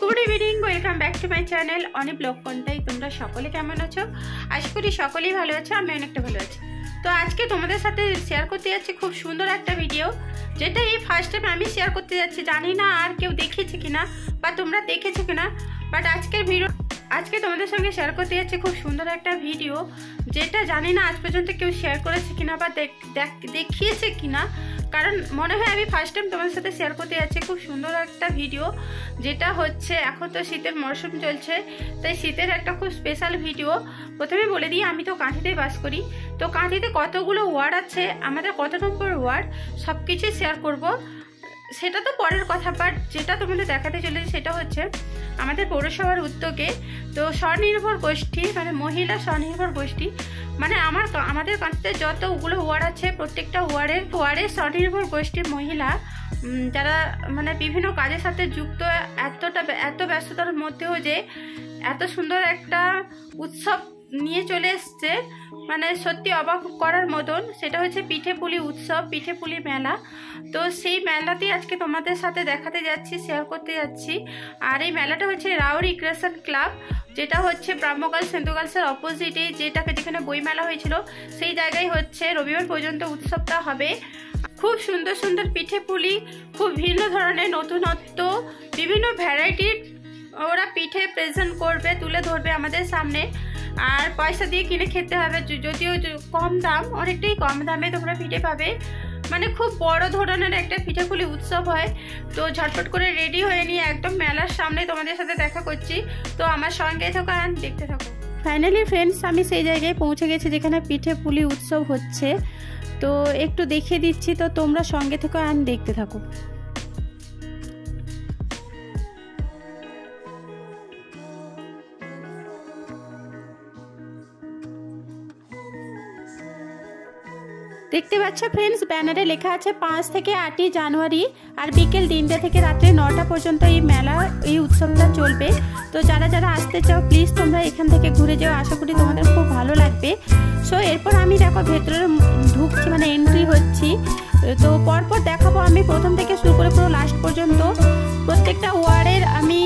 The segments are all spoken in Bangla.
Good evening, welcome back to my channel Oni blog Contai. তোমরা সকলে কেমন আছো? আশা করি সকলেই ভালো আছো, আমি অনেকটা ভালো আছি। তো আজকে তোমাদের সাথে শেয়ার করতে যাচ্ছি খুব সুন্দর একটা ভিডিও, যেটা এই ফার্স্ট টাইম আমি শেয়ার করতে যাচ্ছি। জানি না আর কেউ দেখেছে কিনা বা তোমরা দেখেছো কিনা, বাট আজকে তোমাদের সঙ্গে শেয়ার করতে যাচ্ছি খুব সুন্দর একটা ভিডিও, যেটা জানি না আজ পর্যন্ত কেউ শেয়ার করেছে কিনা বা দেখিয়েছে কিনা। কারণ মনে হয় আমি ফার্স্ট টাইম তোমাদের সাথে শেয়ার করতে যাচ্ছি খুব সুন্দর একটা ভিডিও, যেটা হচ্ছে এখন তো শীতের মরশুম চলছে, তাই শীতের একটা খুব স্পেশাল ভিডিও। প্রথমে বলে দিই, আমি তো কাঁথিতেই বাস করি। তো কাঁথিতে কতগুলো ওয়ার্ড আছে, আমাদের কত নম্বর ওয়ার্ড, সব কিছুই শেয়ার করব। সেটা তো পরের কথা, বাট যেটা তোমাদের দেখাতে চলেছে সেটা হচ্ছে আমাদের পৌরসভার উদ্যোগে তো স্বনির্ভর গোষ্ঠী, মানে মহিলা স্বনির্ভর গোষ্ঠী, মানে আমাদের কাছে যতগুলো ওয়ার্ড আছে প্রত্যেকটা ওয়ার্ডে স্বনির্ভর গোষ্ঠী মহিলা যারা মানে বিভিন্ন কাজের সাথে যুক্ত, এত ব্যস্ততার মধ্যেও যে এত সুন্দর একটা উৎসব নিয়ে চলে এসছে, মানে সত্যি অবাক করার মতন। সেটা হচ্ছে পিঠেপুলি উৎসব, পিঠেপুলি মেলা। তো সেই মেলাতে আজকে তোমাদের সাথে দেখাতে যাচ্ছি, শেয়ার করতে যাচ্ছি। আর এই মেলাটা হচ্ছে রাও রিক্রিয়েশন ক্লাব, যেটা হচ্ছে ব্রাহ্মগার্লস সেন্টু গার্লসের অপোজিটে, যেখানে বই মেলা হয়েছিল সেই জায়গায় হচ্ছে রবিবার পর্যন্ত উৎসবটা হবে। খুব সুন্দর সুন্দর পিঠেপুলি, খুব ভিন্ন ধরনের নতুনত্ব, বিভিন্ন ভ্যারাইটির ওরা পিঠে প্রেজেন্ট করবে, তুলে ধরবে আমাদের সামনে। আর পয়সা দিয়ে কিনে খেতে হবে, যদিও কম দাম, অনেকটাই কম দামে তোমরা পিঠে পাবে। মানে খুব বড় ধরনের একটা পিঠেপুলি উৎসব হয়। তো ঝটপট করে রেডি হয়ে নিয়ে একদম মেলার সামনে তোমাদের সাথে দেখা করছি। তো আমার সঙ্গে থাকো আর দেখতে থাকো। ফাইনালি ফ্রেন্ডস, আমি সেই জায়গায় পৌঁছে গেছি যেখানে পিঠেপুলি উৎসব হচ্ছে। তো একটু দেখিয়ে দিচ্ছি, তো তোমরা সঙ্গে থেকো আর দেখতে থাকো। দেখতে পাচ্ছ ফ্রেন্ডস, ব্যানারে লেখা আছে 5 থেকে 8ই জানুয়ারি, আর বিকেল 3টে থেকে রাত্রে 9টা পর্যন্ত এই উৎসবটা চলবে। তো যারা যারা আসতে চাও প্লিজ তোমরা এখান থেকে ঘুরে যাও, আশা করি তোমাদের খুব ভালো লাগবে। সো এরপর আমি দেখো ভেতরে ঢুকছি, মানে এন্ট্রি হচ্ছি। তো পরপর দেখাবো আমি প্রথম থেকে শুরু করে পুরো লাস্ট পর্যন্ত প্রত্যেকটা ওয়ার্ডের আমি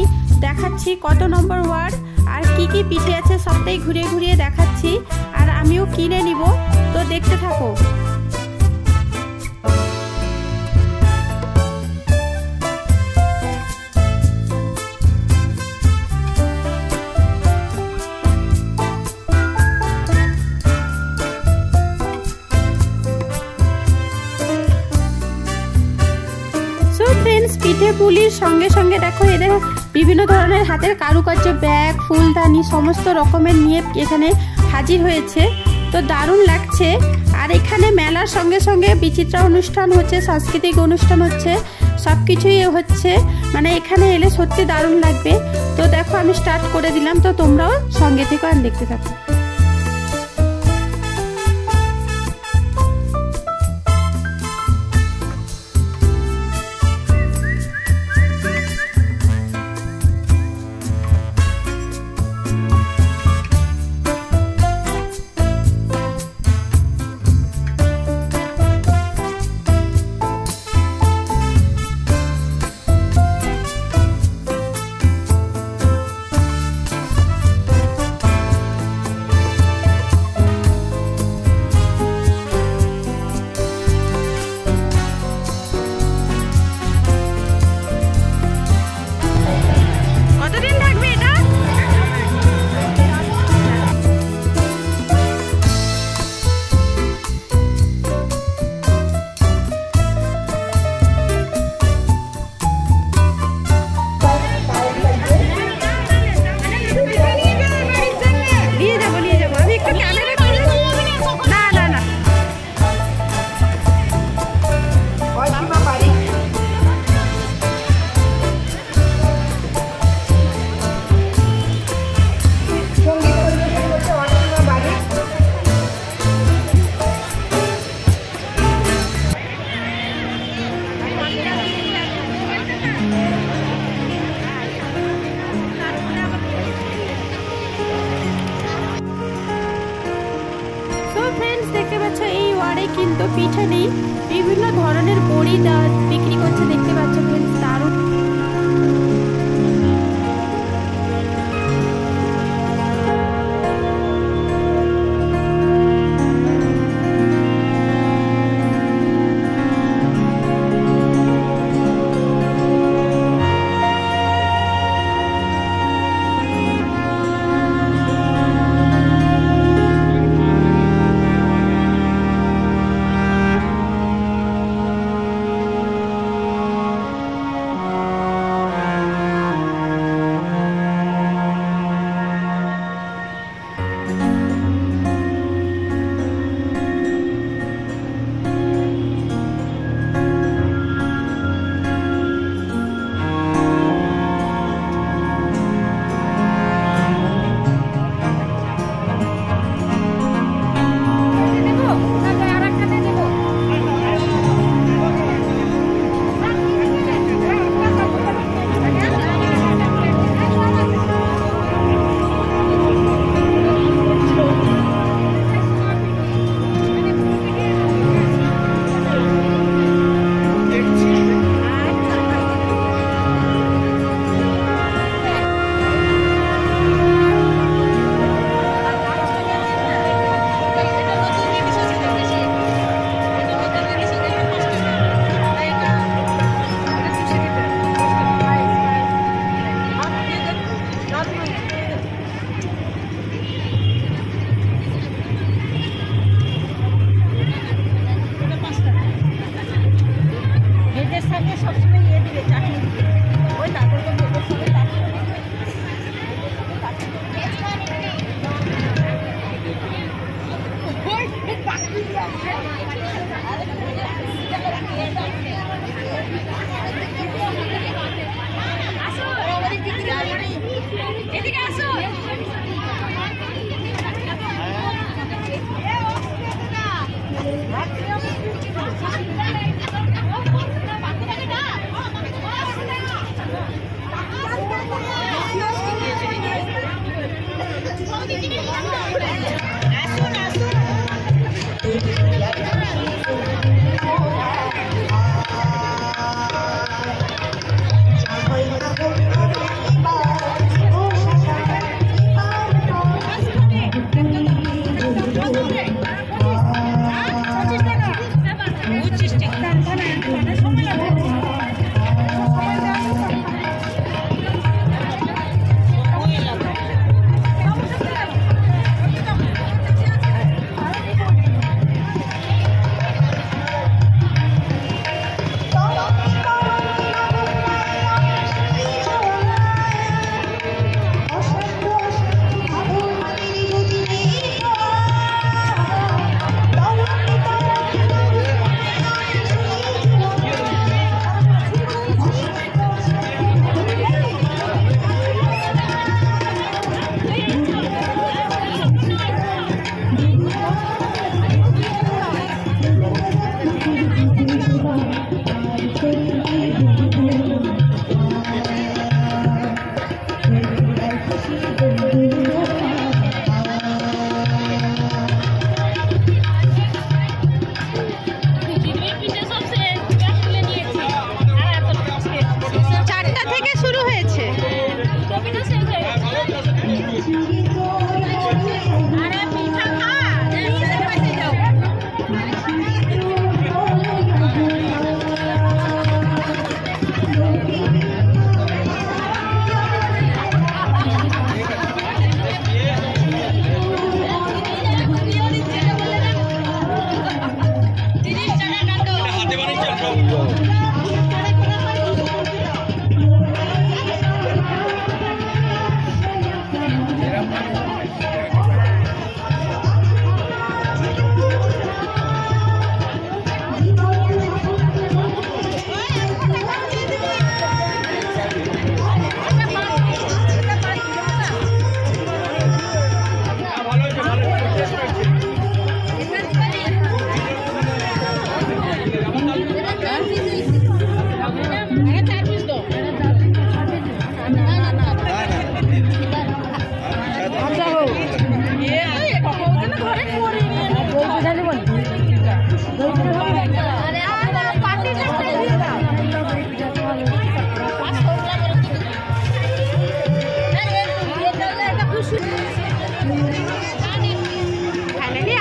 দেখাচ্ছি কত নম্বর ওয়ার্ড আর কি কি পিঠে আছে, সবটাই ঘুরিয়ে ঘুরিয়ে দেখাচ্ছি। আর আমিও কিনে নিব, তো দেখতে থাকো। পিঠেপুলির সঙ্গে সঙ্গে দেখো এদের বিভিন্ন ধরনের হাতের কারুকার্য, ব্যাগ, ফুলদানি সমস্ত রকমের নিয়ে এখানে হাজির হয়েছে। তো দারুণ লাগছে। আর এখানে মেলার সঙ্গে সঙ্গে বিচিত্রা অনুষ্ঠান হচ্ছে, সাংস্কৃতিক অনুষ্ঠান হচ্ছে, সব কিছুই হচ্ছে। মানে এখানে এলে সত্যি দারুণ লাগবে। তো দেখো আমি স্টার্ট করে দিলাম, তো তোমরাও সঙ্গে থেকে আর দেখতে থাকো। কিন্তু পিঠে নেই, বিভিন্ন ধরনের বড়ি বিক্রি করছে দেখতে পাচ্ছি। সবসময় ইয়ে দিবে, চাটনি দিবে। ওই তাদেরকে ভোগের সঙ্গে এদিকে আসো।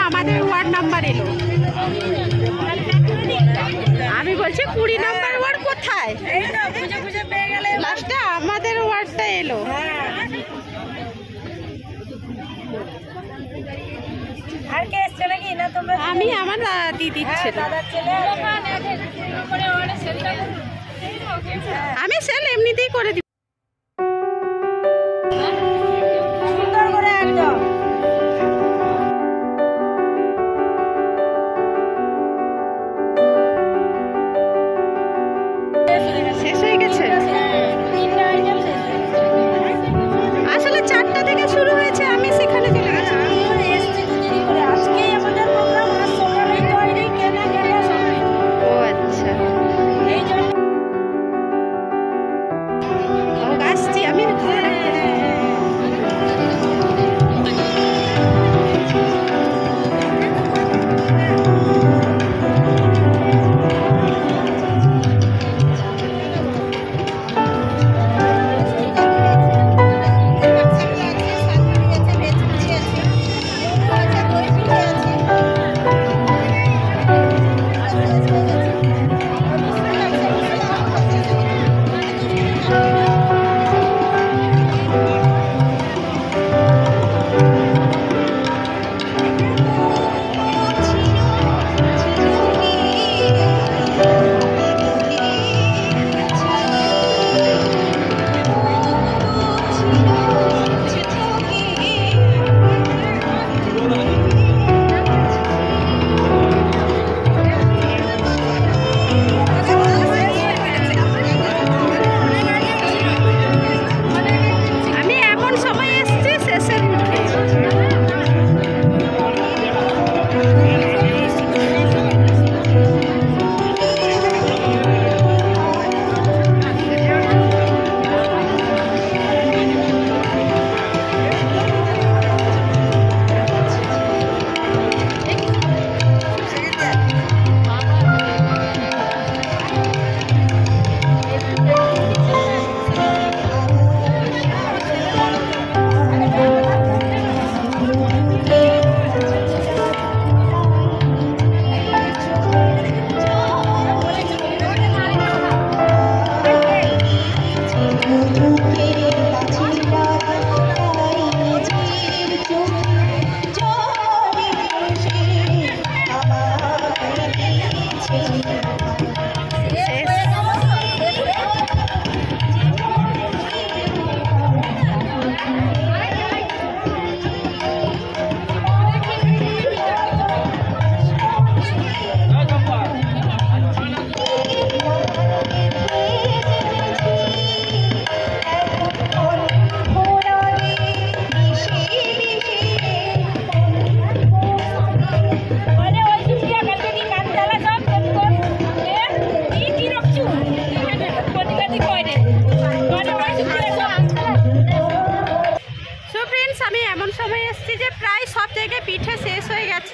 আমাদের ওয়ার্ড নাম্বার এলো। আমি বলছি 20 নাম্বার ওয়ার্ড কোথায়? লাস্টে আমাদের ওয়ার্ডটা এলো। আমি আমার দিদির ছেলে। আমি সেল এমনিতেই করে দিই। শেষ হয়ে গেছে আসলে 4টা থেকে শুরু হয়েছে, আমি সেখানে চলে গেছি। ও আচ্ছা।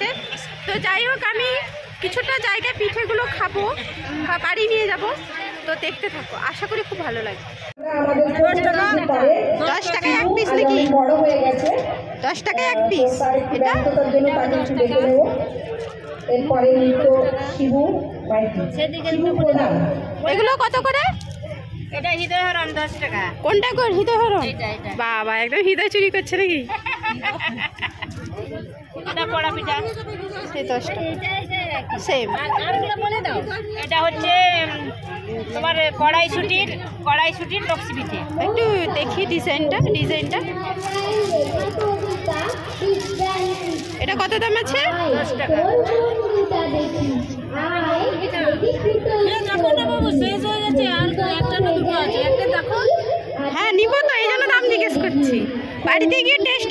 আছে। তো যাই হোক, আমি কিছুটা জায়গায় পিঠেগুলো খাবো বা বাড়ি নিয়ে যাব। তো দেখতে থাকো, আশা করি খুব ভালো লাগে। 10 টাকায় এক পিস নাকি? 10 টাকায় এক পিস। এটা এগুলো কত করে? এটা হৃদয় হরণ 10 টাকা। কোনটা কর? হৃদয় হরণ? বাবা, একদম হৃদয় চুরি করছে নাকি? এটা পোড়া পিঠা সেই 10 টাকা সেম। বলে দাও। এটা হচ্ছে তোমার কড়াইশুটির লক্ষ্মী পিঠে। একটু দেখি ডিজাইনটা। এটা কত দাম আছে? 10 টাকা। হ্যাঁ, নিব তো, এই জন্য দাম জিজ্ঞেস করছি। বাড়িতে গিয়ে টেস্ট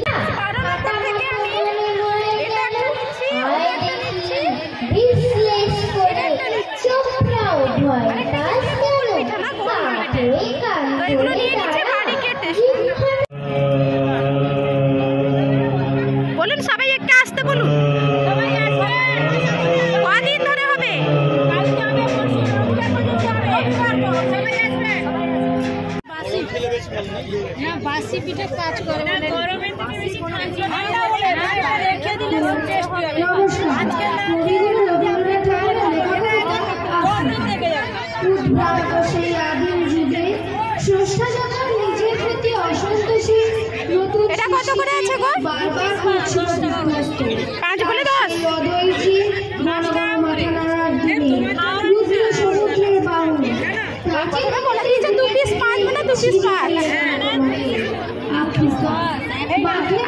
বলুন, সবাই একটা আসতে বলুন। কদিন ধরে হবে? না, বাসি পিঠে কাজ করে না, গরমের থেকে বেশি ঠান্ডা হলে রেখে দিলে টেস্টি হবে। আজকে না এটা কত করে আছে গো? 5 বলে 10। বলে দিয়েছে 2 পিস 5 মানে 2 পিস 5।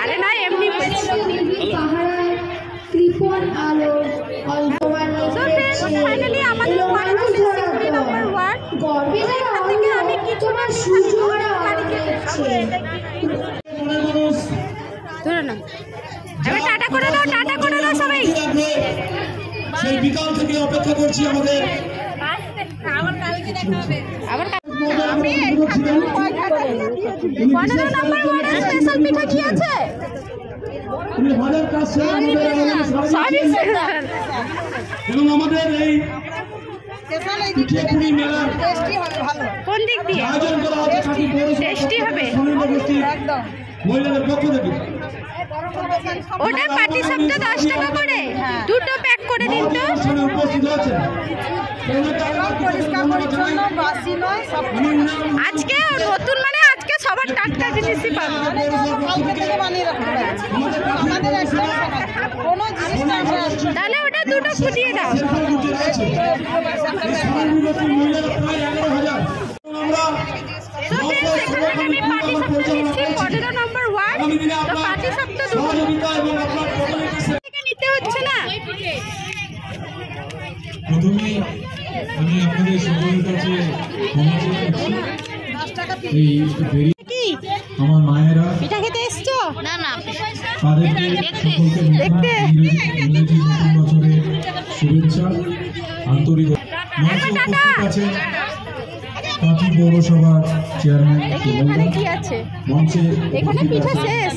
আরে না, এমনি ফাইনালি আমাদের নাম্বার 1 থেকে আমি কিছুটা ধরে নাও। এবার টাটা করে দাও সবাই। সেই বিকাল থেকে অপেক্ষা করছি আমাদের। আবার আমি 15 নাম্বার ওয়ার্ডের স্পেশাল পিঠা কি আছে? এবং আমাদের এই পিঠেপুলি মেলার কোন দিক দিয়ে আয়োজন করা হচ্ছে টেস্টি হবে মহিলাদের পক্ষ থেকে। ওটা পাটি সাপটা 10 টাকা করে, দুটো প্যাক করে দিন তো। উপস্থিত হয়েছে আজকে নতুন মানে আজকে সবার টাটকা জিনিসই পাবো। তাহলে ওটা দুটো ফুটিয়ে দাও। আমি পাটি সাপটা নিচ্ছি 15 নম্বর ওয়ার্ড। তো পাটি সাপটা দুটো নিতে হচ্ছে না। প্রথমেই আমি আপনাদের সকলের কাছে ক্ষমা চাইছি। এই একটু দেরি, আমার মায়েরা পিঠা খেতে এসছো? না তাদেরকে সকলকে ইংরেজি নতুন বছরের শুভেচ্ছা আন্তরিক। আছে কাঁথি পৌরসভার চেয়ারম্যান এখানে কি আছে? মঞ্চে এখানে পিঠা শেষ।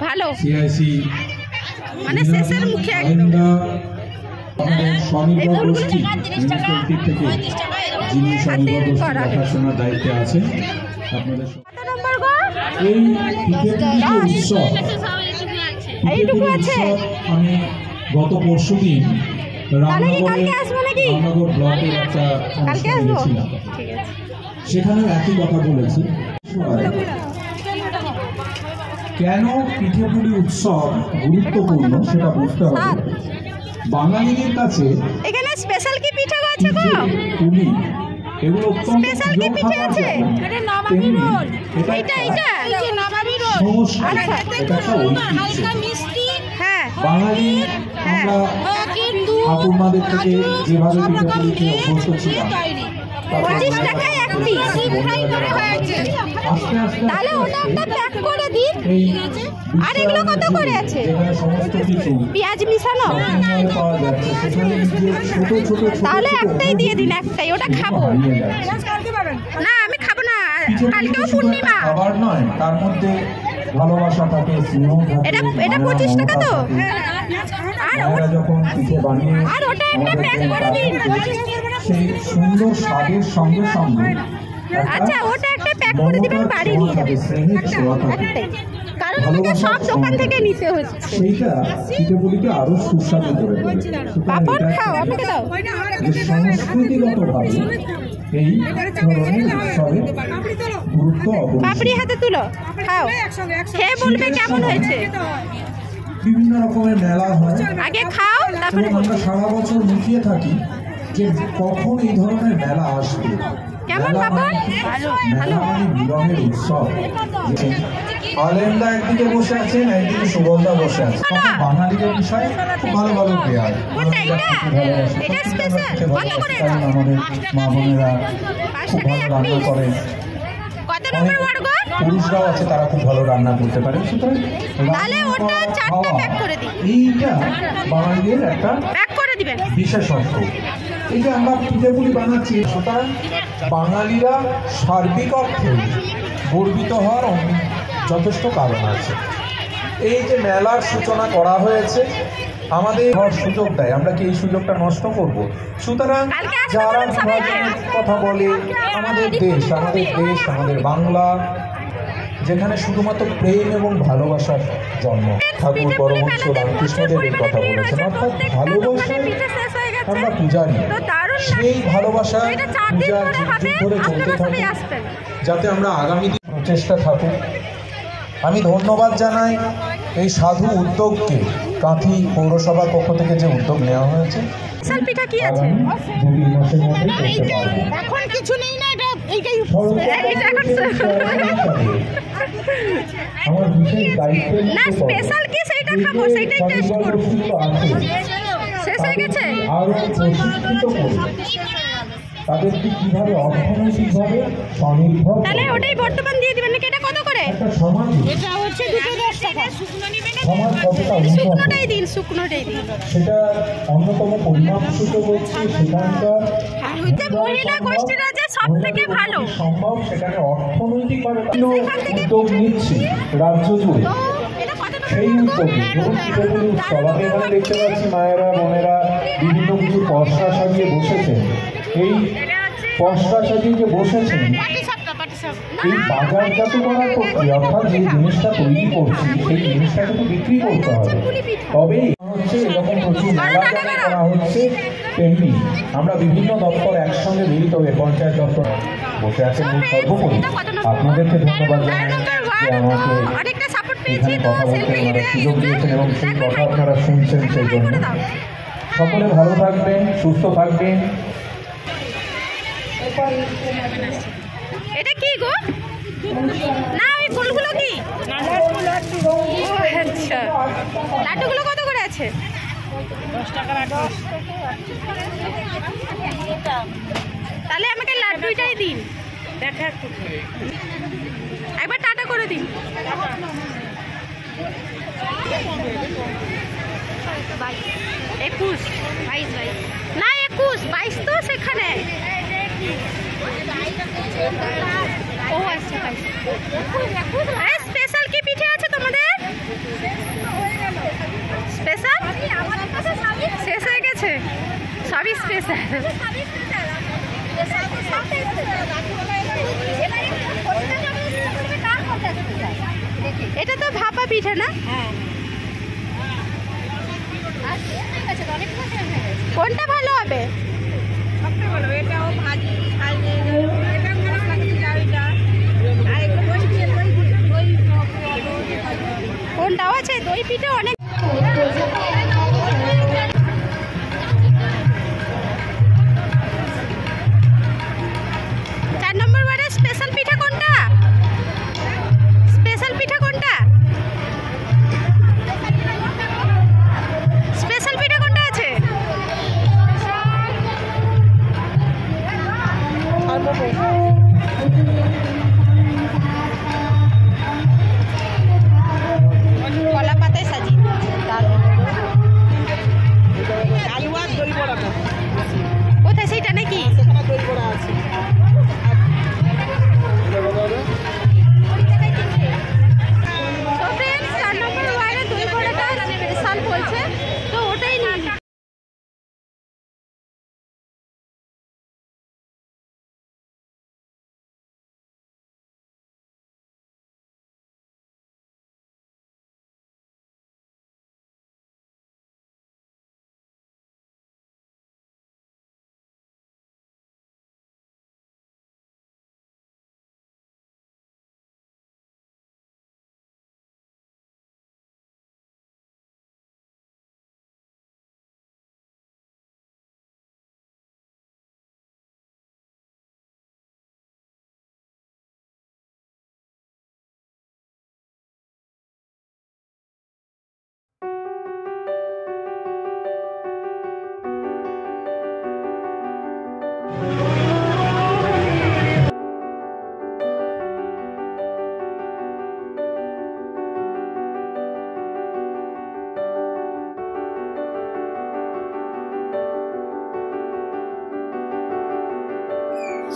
ভালো, সিআইসি মানে শেষের মুখে একদম। স্বনির্ভর গোষ্ঠী মিউনিসিপ্যালিটি থেকে যিনি স্বনির্ভর গোষ্ঠী দেখাশোনার দায়িত্বে আছেন আপনাদের এই পিঠেপুলি উৎসব আমি গত পরশুদিন রামনগর ব্লকের একটা অনুষ্ঠানে গেছিলাম। সেখানেও একই কথা বলেছি। কেন পিঠেপুলি উৎসব গুরুত্বপূর্ণ সেটা বুঝতে হবে। বাঙালিদের কাছে এখানে স্পেশাল কি পিঠা আছে গো? পুলি এগুলো অত্যন্ত স্পেশাল কি পিঠা আছে? এটা নবাবী রোল। এটা এই যে নবাবী রোল। আচ্ছা, এটা হালকা মিষ্টি। হ্যাঁ, বাঙালি আমরা ঠাকুরমাদের থেকে যেভাবে পিঠেপুলি খেয়ে অভ্যস্ত ছিলাম 25 টাকায় এক পিস ফ্রাই করে হয়েছে। আস্তে আস্তে তাহলে ওটা একটা প্যাক করে দিন। আর এগুলো কত করে আছে? সমস্ত কিছু পেঁয়াজ মিশানো। পাওয়া যাচ্ছে সেখানে ছোট ছোট তাহলে একটাই দিয়ে দিন, একটাই। ওটা খাবো না, আমি খাবো না, কালকেও পূর্ণিমা। খাবার নয়, তার মধ্যে ভালোবাসা থাকে, স্নেহ থাকে। এটা 25 টাকা তো? মায়েরা যখন পিঠে বানিয়ে সেই সুন্দর স্বাদের সঙ্গে সঙ্গে আচ্ছা ওটা একটা প্যাক করে দিবেন, বাড়ি নিয়ে যাবেন। কারণ আমাকে সব দোকান থেকে নিতে হচ্ছে। সেইটা পিঠেপুলিকে আরো সুস্বাদু করে তোলে। পাপড় খাও, আমাকে দাও। সংস্কৃতিগতভাবে এই ধরনের উৎসবে গুরুত্ব অপরিসীম। পাপড়ি হাতে তুলো, খাও, খেয়ে বলবে কেমন হয়েছে। বিভিন্ন রকমের মেলা হয়, আগে খাও তারপরে আমরা সারা বছর মুখিয়ে থাকি যে কখন এই ধরনের মেলা আসবে। কেমন পাপড়? ভালো ভালো। মিলনের উৎসব। আলেন্দা একদিকে বসে আছেন, একদিকে সুগন্ধা বসে আছে। বাঙালিদের বিষয় খুব ভালো ভালো প্লেয়ার। এটা স্পেশাল কত করে? আমাদের মা বোনেরা খুব ভালো রান্না করেন। কত নম্বর বর্গ? পুরুষরাও আছে, তারা খুব ভালো রান্না করতে পারে। সুতরাং তাহলে ওটা 4টা প্যাক করে দিন। এইটা বাঙালিদের একটা প্যাক করে দিবেন বিশেষত্ব। এই যে আমরা পিঠেপুলি বানাচ্ছি, সুতরাং বাঙালিরা সার্বিক অর্থে গর্বিত হওয়ার যথেষ্ট কারণ আছে। এই যে মেলার সূচনা করা হয়েছে আমাদের সুযোগ দেয়, আমরা কি এই সুযোগটা নষ্ট করব? সুতরাং যারা বিভাজনের কথা বলে, আমাদের দেশ আমাদের বাংলা, যেখানে শুধুমাত্র প্রেম এবং ভালোবাসার জন্ম। ঠাকুর পরমহংস রামকৃষ্ণদেবের কথা বলেছেন, অর্থাৎ ভালোবাসায় আমরা পূজারি। সেই ভালোবাসা পূজা ধরে চলতে থাকে, যাতে আমরা আগামী দিন প্রচেষ্টা থাকুক। আমি ধন্যবাদ জানাই এই সাধু উদ্যোগকে, কাঁথি পৌরসভার পক্ষ থেকে যে উদ্যোগ নেওয়া হয়েছে। পিঠা কি আছে? এখন কিছু নেই না, এটা এইটাই আমার বিশেষ দায়িত্ব না, স্পেশাল কি সেইটা খাবো, সেইটাই টেস্ট করব। শেষ হয়ে গেছে। আরো প্রশিক্ষিত করে তাদেরকে কিভাবে অর্থনৈতিকভাবে স্বনির্ভর, তাহলে ওটাই বর্তমান দিয়ে দিবেন নাকি? এটা কত করে? একটা সমাজ, এটা হচ্ছে 210 টাকা। শুকনো নিবেন না? সমাজ কতটা শুকনোটাই দিন, শুকনোটাই দিন। সেটা অন্যতম পরিমাপ সূচক হচ্ছে সেখানকার মহিলা গোষ্ঠীরা যে সব থেকে ভালো সম্ভব, সেখানে অর্থনৈতিকভাবে উদ্যোগ নিচ্ছে রাজ্য জুড়ে। সেই উদ্যোগে ধরুন সবাই এখানে দেখতে পাচ্ছি মায়েরা বোনেরা বিভিন্ন কিছু পসরা সাজিয়ে বসেছেন। এই পসরা সাজিয়ে যে বসেছেন, এই বাজারজাত করার প্রক্রিয়া, অর্থাৎ যে জিনিসটা তৈরি করছি সেই জিনিসটা কিন্তু বিক্রি করতে হবে। তবেই হচ্ছে এরকম প্রচুর মেলা করা হচ্ছে। তেমনি আমরা বিভিন্ন দপ্তর একসঙ্গে মিলিত হয়ে পঞ্চায়েত দপ্তর বসে আছেন। সর্বোপরি আপনাদেরকে ধন্যবাদ জানাই যে আমাকে এখানে কথা বলতে ওনারা সুযোগ দিয়েছেন এবং সেই কথা আপনারা শুনছেন। সেই জন্য সকলে ভালো থাকবেন, সুস্থ থাকবেন। এটা কি গো? না ওই ফুলগুলো কি? আচ্ছা, লাড্ডুগুলো কত করে আছে? 10 টাকা লাড্ডু। তাহলে আমাকে লাড্ডুটাই দিন। দেখা একবার টাটা করে দিন। 21 22 না 21 22 তো সেখানে। ও আচ্ছা, স্পেশাল কি পিঠে আছে তোমাদের? স্পেশাল শেষ হয়ে গেছে, সবই স্পেশাল। এটা তো ভাপা পিঠে না? কোনটা ভালো হবে? কোনটাও আছে, দই পিঠে অনেক। 4 নম্বর ওয়ার্ডের স্পেশাল পিঠা কোনটা? স্পেশাল পিঠা কোনটা? স্পেশাল পিঠা কোনটা আছে? কলা পাতায় সাজিয়ে কোথায় সেইটা নাকি? তো ফ্রেন্ডস 4 নম্বর ওয়ার্ডে দই বড়াটা স্পেশাল বলছে, তো ওটাই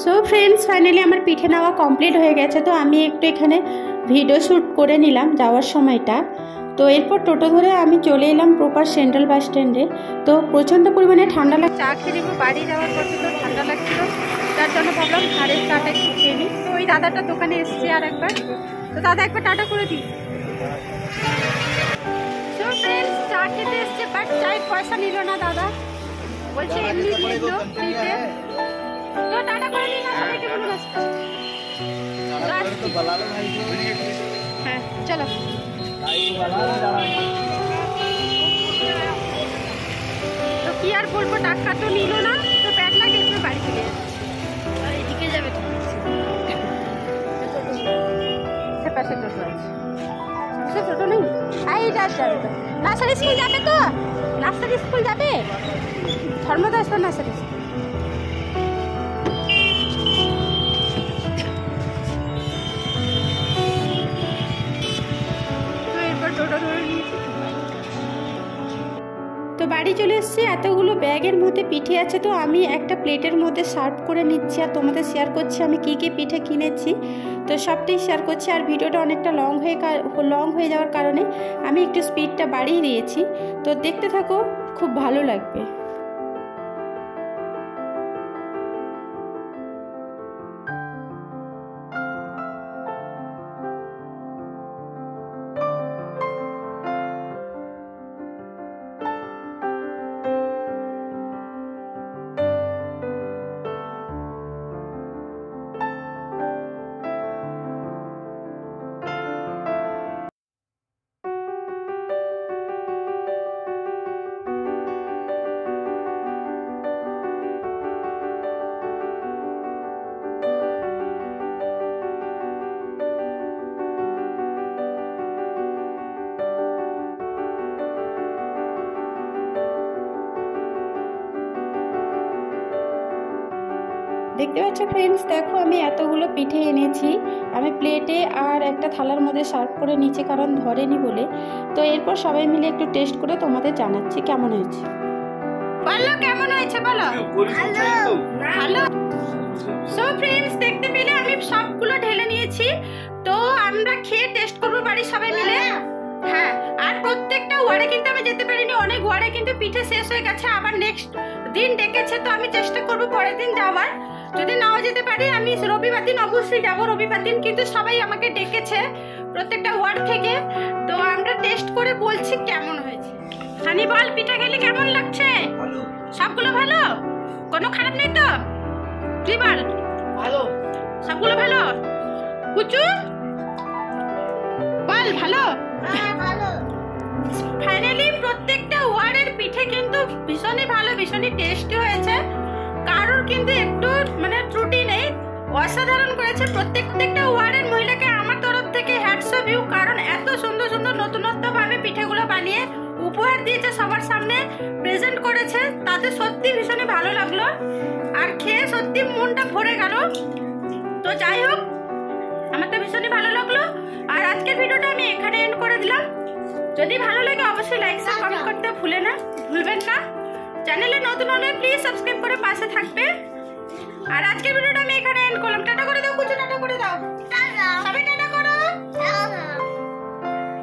সো ফ্রেন্ডস, ফাইনালি আমার পিঠে নেওয়া কমপ্লিট হয়ে গেছে। তো আমি একটু এখানে ভিডিও শ্যুট করে নিলাম যাওয়ার সময়টা। তো এরপর টোটো ধরে আমি চলে এলাম প্রপার সেন্ট্রাল বাস স্ট্যান্ডে। তো প্রচণ্ড পরিমাণে ঠান্ডা লাগছে, চা খেয়ে নেবো। বাড়ি যাওয়ার পর তো ঠান্ডা লাগছিল, তার জন্য ভাবলাম ঘরের চাটা একটু খেয়ে নিই। তো ওই দাদাটার দোকানে এসছি আর একবার। তো দাদা একবার টাটা করে দিই। সো ফ্রেন্ডস, চা খেতে এসছে, বাট চায়ের পয়সা নিল না দাদা, বলছে এমনি দিয়ে দিও ফ্রিতে। তো টাটা করে দিই না সবাইকে, বলুন হ্যাঁ চলো। তো কি আর বলবো, টাকা তো নিল না, তো ব্যাড লাগে একটু বাড়ি চলে যাচ্ছে। এদিকে যাবে তো সে পাশে টোটো আছে, সে টোটো নেই। এইটা যাবে তো নার্সারি স্কুল যাবে, তো নার্সারি স্কুল যাবে, ধর্মদাস তো নার্সারি স্কুল। তো বাড়ি চলে এসেছি। এতগুলো ব্যাগের মধ্যে পিঠে আছে, তো আমি একটা প্লেটের মধ্যে সার্ভ করে নিচ্ছি আর তোমাদের শেয়ার করছি আমি কী কী পিঠে কিনেছি। তো সবটাই শেয়ার করছি। আর ভিডিওটা অনেকটা লং হয়ে যাওয়ার কারণে আমি একটু স্পিডটা বাড়িয়ে দিয়েছি। তো দেখতে থাকো, খুব ভালো লাগবে। দেখতে পাচ্ছ ফ্রেন্ডস, দেখো আমি এতগুলো পিঠে এনেছি। আমি প্লেটে আর একটা থালার মধ্যে সার্ভ করে নিচ্ছি, কারণ ধরেনি বলে। তো এরপর সবাই মিলে একটু টেস্ট করে তোমাদের জানাচ্ছি কেমন হয়েছে। বলো কেমন হয়েছে, বলো। ভালো। সো ফ্রেন্ডস, দেখতে পেলে আমি সবগুলো ঢেলে নিয়েছি। তো আমরা খেয়ে টেস্ট করবো বাড়ির সবাই মিলে। হ্যাঁ, আর প্রত্যেকটা ওয়ার্ডে কিন্তু আমি যেতে পারিনি, অনেক ওয়ার্ডে কিন্তু পিঠে শেষ হয়ে গেছে। আবার নেক্সট দিন ডেকেছে, তো আমি চেষ্টা করবো পরের দিন যাওয়ার। যদি নাও যেতে পারি, আমি রবিবার দিন অবশ্যই যাবো। রবিবার দিন কিন্তু সবাই আমাকে ডেকেছে প্রত্যেকটা ওয়ার্ড থেকে। তো আমরা টেস্ট করে বলছি কেমন হয়েছে। সানি বল, পিঠা খেলে কেমন লাগছে? সবগুলো ভালো, কোনো খারাপ নেই তো? তুই বল। ভালো, সবগুলো ভালো। কুচু বল, ভালো। ফাইনালি প্রত্যেকটা ওয়ার্ডের পিঠে কিন্তু ভীষণই ভালো, ভীষণই টেস্টি হয়েছে। কারোর কিন্তু একটু মানে ত্রুটি নেই, অসাধারণ করেছে। প্রত্যেকটা ওয়ার্ডের মহিলাকে আমার তরফ থেকে হ্যাটস অফ ইউ, কারণ এত সুন্দর সুন্দর নতুনত্ব ভাবে পিঠেগুলো বানিয়ে উপহার দিয়েছে, সবার সামনে প্রেজেন্ট করেছে। তাতে সত্যি ভীষণই ভালো লাগলো, আর খেয়ে সত্যি মনটা ভরে গেল। তো যাই হোক, আমার তো ভীষণই ভালো লাগলো। আর আজকের ভিডিওটা আমি এখানে এন্ড করে দিলাম। যদি ভালো লাগে অবশ্যই লাইক শেয়ার কমেন্ট করতে ভুলবেন না। চ্যানেলে নতুন হলে প্লিজ সাবস্ক্রাইব করে পাশে থাকবে। আর আজকের ভিডিওটা আমি এখানে এন্ড করলাম। টাটা করে দাও কুচু।